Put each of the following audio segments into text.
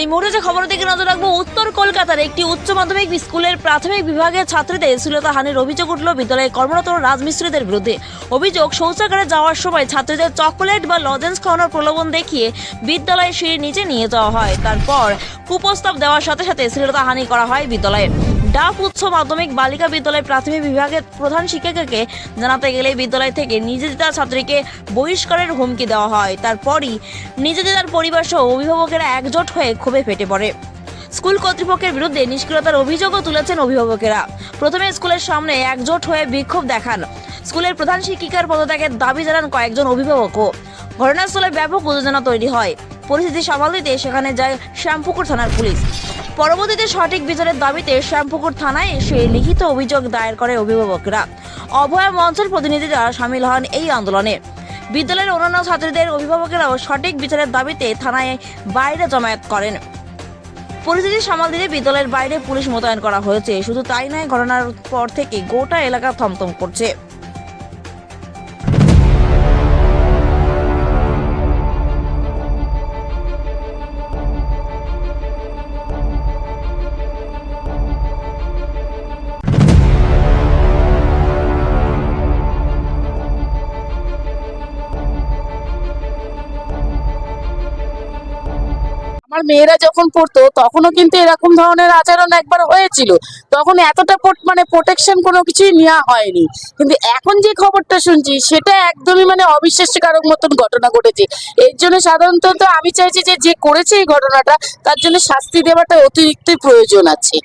এই মুহূর্তে যে খবরের দিকে নজর রাখবো, উত্তর কলকাতার একটি উচ্চ মাধ্যমিক স্কুলের প্রাথমিক বিভাগের ছাত্রীদের শ্লীলতাহানির অভিযোগ উঠল বিদ্যালয়ে কর্মরত রাজমিস্ত্রিদের বিরুদ্ধে। অভিযোগ, শৌচাগারে যাওয়ার সময় ছাত্রীদের চকোলেট বা লজেন্স খাওয়ানোর প্রলোভন দেখিয়ে বিদ্যালয়ের সিঁড়ির নিচে নিয়ে যাওয়া হয়। তারপর কুপ্রস্তাব দেওয়ার সাথে সাথে শ্লীলতাহানি করা হয় বিদ্যালয়ে। ডাফ উচ্চ মাধ্যমিক বালিকা বিদ্যালয় প্রাথমিক বিভাগের প্রধান শিক্ষিকাকে জানাতে গেলে বিদ্যালয় থেকে নিবেদিতা ছাত্রীকে বহিষ্কারের হুমকি দেওয়া হয়। তারপরই নিবেদিতার পরিবার সহ অভিভাবকেরা একজোট হয়ে ক্ষোভে ফেটে পড়ে। স্কুল কর্তৃপক্ষের বিরুদ্ধে নিষ্ক্রিয়তার অভিযোগও তুলেছেন অভিভাবকেরা। প্রথমে স্কুলের সামনে একজোট হয়ে বিক্ষোভ দেখান। স্কুলের প্রধান শিক্ষিকার পদত্যাগের দাবি জানান কয়েকজন অভিভাবকও। ঘটনাস্থলে ব্যাপক উত্তেজনা তৈরি হয়। পরিস্থিতি সামাল দিতে সেখানে যায় শ্যামপুকুর থানার পুলিশ। পরবর্তীতে সঠিক বিচারের দাবিতে শ্যামপুকুর থানায় এসে লিখিত অভিযোগ দায়ের করে অভিভাবকরা। অভয়া মঞ্চের প্রতিনিধিরা সামিল হন এই আন্দোলনে। বিদ্যালয়ের অন্যান্য ছাত্রীদের অভিভাবকেরাও সঠিক বিচারের দাবিতে থানায় বাইরে জমায়েত করেন। পরিস্থিতি সামাল দিতে বিদ্যালয়ের বাইরে পুলিশ মোতায়েন করা হয়েছে। শুধু তাই নয়, ঘটনার পর থেকে গোটা এলাকা থমথম করছে। আমার মেয়েরা যখন পড়তো তখনও কিন্তু এরকম ধরনের আচরণ একবার হয়েছিল। তখন এতটা প্রোটেকশন কোনো কিছুই নেওয়া হয়নি। কিন্তু এখন যে খবরটা শুনছি সেটা একদমই অবিশ্বাস্যকারক মতন ঘটনা ঘটেছে। এর জন্য সাধারণত আমি চাইছি যে করেছে এই ঘটনাটা তার জন্য শাস্তি দেওয়াটা অতিরিক্ত প্রয়োজন আছে।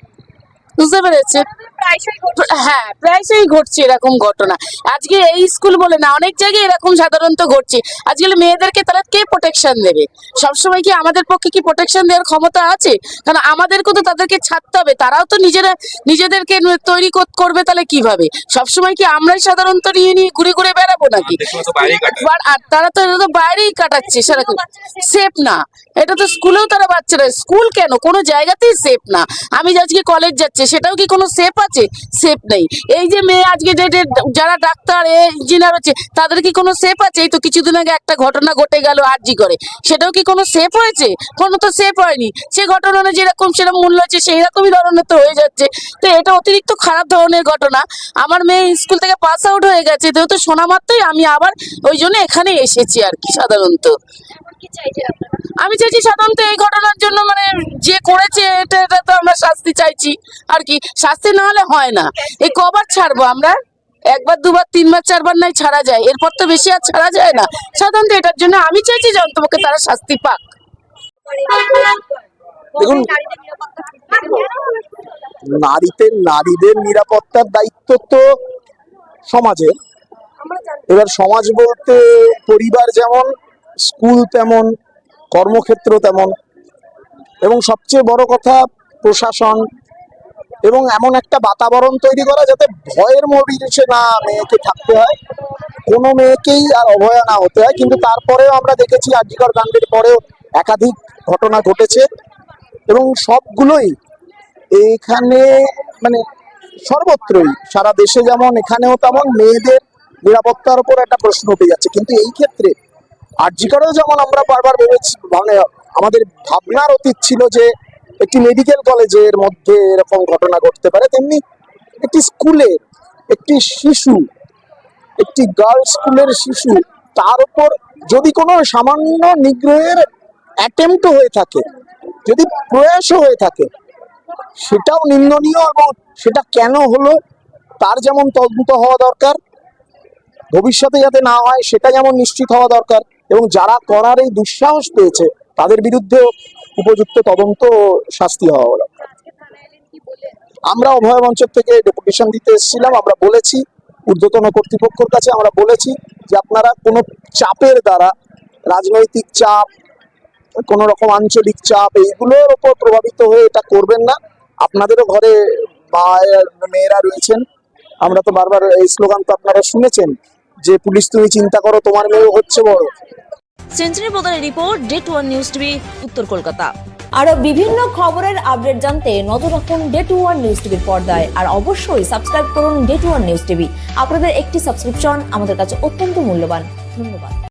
বুঝতে পেরেছে? হ্যাঁ, প্রায়শই ঘটছে এরকম ঘটনা। আজকে এই স্কুল বলে না, অনেক জায়গায় এরকম সাধারণত ঘটছে। আজকাল মেয়েদেরকে তারা কে প্রোটেকশন দেবে? সবসময় কি আমাদের পক্ষে কি প্রোটেকশন দেওয়ার ক্ষমতা আছে? কারণ আমাদেরকেও তো তাদেরকে ছাড়তে হবে। তারাও তো নিজেদেরকে তৈরি করবে, তাহলে কিভাবে? সবসময় কি আমরাই সাধারণত নিয়ে ঘুরে ঘুরে বেড়াবো নাকি? আর তারা তো এটা তো বাইরেই কাটাচ্ছে সারাক্ষণ। সেফ না, এটা তো স্কুলেও তারা বাচ্চারা, স্কুল কেন কোনো জায়গাতেই সেফ না। আমি আজকে কলেজ যাচ্ছে, সেটাও কি কোনো সেফ আছে? সেফ নেই। এই যে মেয়ে আজকে যারা ডাক্তার ইঞ্জিনিয়ার হচ্ছে তাদের কি কোনো সেফ আছে? এই তো কিছুদিন আগে একটা ঘটনা ঘটে গেল আরজি করে, সেটাও কি কোনো সেফ হয়েছে? কোনো তো সেফ হয়নি। সে ঘটনা যেরকম সেরকম মূল্য হচ্ছে সেই রকমই ধরনের তো হয়ে যাচ্ছে। তো এটা অতিরিক্ত খারাপ ধরনের ঘটনা। আমার মেয়ে স্কুল থেকে পাস আউট হয়ে গেছে, যেহেতু শোনা মাত্রই আমি আবার ওই জন্য এখানে এসেছি আর কি। সাধারণত আমি চাইছি সাধারণত এই ঘটনার জন্য যে করেছে এটা তো আমরা শাস্তি চাইছি আর কি। শাস্তি না হলে হয় না। এই কবার ছাড়বো আমরা? একবার, দুবার, তিনবার, চারবার নাই ছাড়া যায়, এরপর তো বেশি আর ছাড়া যায় না। সাধারণত এটার জন্য আমি চাইছি যে অন্তপক্ষে তারা শাস্তি পাক। দেখুন, নারীদের নিরাপত্তার দায়িত্ব তো সমাজের। এবার সমাজ বলতে পরিবার যেমন, স্কুল তেমন, কর্মক্ষেত্র তেমন, এবং সবচেয়ে বড় কথা প্রশাসন, এবং এমন একটা বাতাবরণ তৈরি করা যাতে ভয়ের মরিচে না মেয়েকে থাকতে হয়, কোনো মেয়েকেই আর অভয়া না হতে হয়। কিন্তু তারপরেও আমরা দেখেছি আরজিকর কাণ্ডের পরেও একাধিক ঘটনা ঘটেছে, এবং সবগুলোই এখানে সর্বত্রই, সারা দেশে যেমন এখানেও তেমন মেয়েদের নিরাপত্তার উপর একটা প্রশ্ন উঠে যাচ্ছে। কিন্তু এই ক্ষেত্রে আরজিকরেও যেমন আমরা বারবার ভেবেছি, আমাদের ভাবনার অতীত ছিল যে একটি মেডিকেল কলেজের মধ্যে এরকম ঘটনা ঘটতে পারে, তেমনি একটি স্কুলে একটি শিশু, একটি গার্লস স্কুলের শিশু, তার উপর যদি কোনো সামান্য নিগ্রহের অ্যাটেম্প্ট হয়ে থাকে, যদি প্রয়াসও হয়ে থাকে, সেটাও নিন্দনীয়। এবং সেটা কেন হলো তার যেমন তদন্ত হওয়া দরকার, ভবিষ্যতে যাতে না হয় সেটা যেমন নিশ্চিত হওয়া দরকার, এবং যারা করার এই দুঃসাহস পেয়েছে তাদের বিরুদ্ধেও উপযুক্ত তদন্ত শাস্তি হওয়া দরকার। আমরা অভয় মঞ্চের থেকে ডেপুটেশন দিতে এসেছিলাম। আমরা বলেছি ঊর্ধ্বতন কর্তৃপক্ষের কাছে, আমরা বলেছি যে আপনারা কোনো চাপের দ্বারা, রাজনৈতিক চাপ, কোনো রকম আঞ্চলিক চাপ, এইগুলোর ওপর প্রভাবিত হয়ে এটা করবেন না। আপনাদেরও ঘরে মেয়েরা রয়েছেন। আমরা তো বারবার এই স্লোগান তো আপনারা শুনেছেন যে পুলিশ তুমি চিন্তা করো, তোমার মেয়েও হচ্ছে বড়। সেঞ্চুরি প্রধানের রিপোর্ট, ডেট ওয়ান নিউজ টিভি, উত্তর কলকাতা। আরো বিভিন্ন খবরের আপডেট জানতে নজর রাখুন ডেট ওয়ান নিউজ টিভির পর্দায়। আর অবশ্যই সাবস্ক্রাইব করুন ডেট ওয়ান নিউজ টিভি। আপনাদের একটি সাবস্ক্রিপশন আমাদের কাছে অত্যন্ত মূল্যবান। ধন্যবাদ।